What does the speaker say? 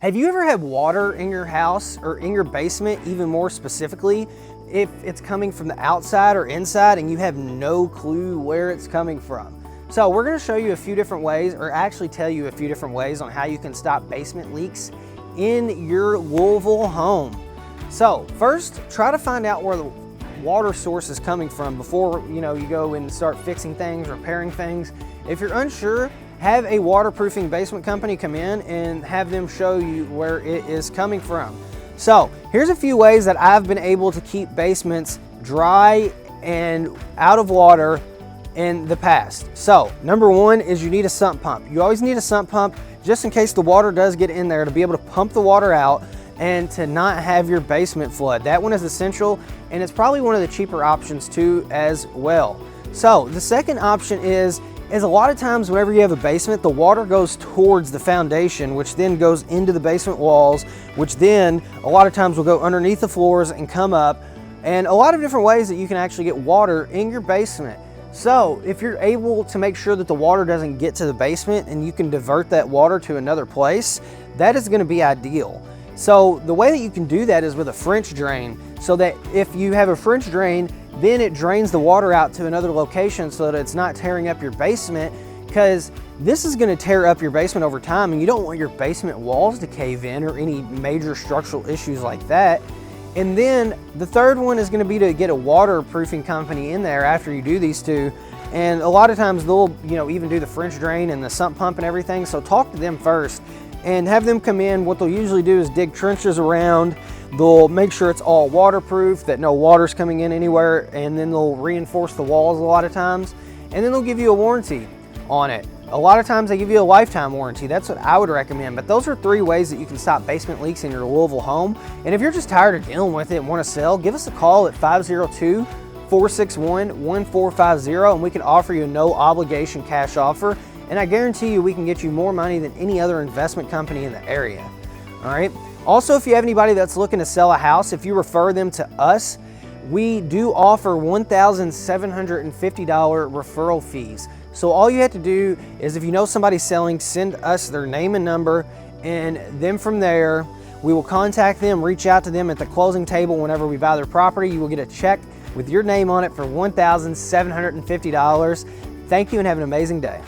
Have you ever had water in your house or in your basement, even more specifically, if it's coming from the outside or inside and you have no clue where it's coming from? So we're gonna show you a few different ways, or actually tell you a few different ways on how you can stop basement leaks in your Louisville home. So first, try to find out where the water source is coming from before you go and start fixing things, repairing things. If you're unsure, have a waterproofing basement company come in and have them show you where it is coming from. So here's a few ways that I've been able to keep basements dry and out of water in the past. So number one is you need a sump pump. You always need a sump pump just in case the water does get in there, to be able to pump the water out and to not have your basement flood. That one is essential, and it's probably one of the cheaper options too as well. So the second option is a lot of times whenever you have a basement, the water goes towards the foundation, which then goes into the basement walls, which then a lot of times will go underneath the floors and come up, and a lot of different ways that you can actually get water in your basement. So if you're able to make sure that the water doesn't get to the basement and you can divert that water to another place, that is going to be ideal. So the way that you can do that is with a French drain, so that if you have a French drain, then it drains the water out to another location so that it's not tearing up your basement, because this is going to tear up your basement over time, and you don't want your basement walls to cave in or any major structural issues like that. And then the third one is going to be to get a waterproofing company in there after you do these two. And a lot of times they'll even do the French drain and the sump pump and everything. So talk to them first and have them come in. What they'll usually do is dig trenches around. They'll make sure it's all waterproof, that no water's coming in anywhere, and then they'll reinforce the walls a lot of times, and then they'll give you a warranty on it. A lot of times they give you a lifetime warranty. That's what I would recommend. But those are 3 ways that you can stop basement leaks in your Louisville home. And if you're just tired of dealing with it and want to sell, give us a call at 502-461-1450, and we can offer you a no obligation cash offer. And I guarantee you we can get you more money than any other investment company in the area. All right. Also, if you have anybody that's looking to sell a house, if you refer them to us, we do offer $1,750 referral fees. So all you have to do is, if you know somebody's selling, send us their name and number, and then from there, we will contact them, reach out to them at the closing table whenever we buy their property. You will get a check with your name on it for $1,750. Thank you and have an amazing day.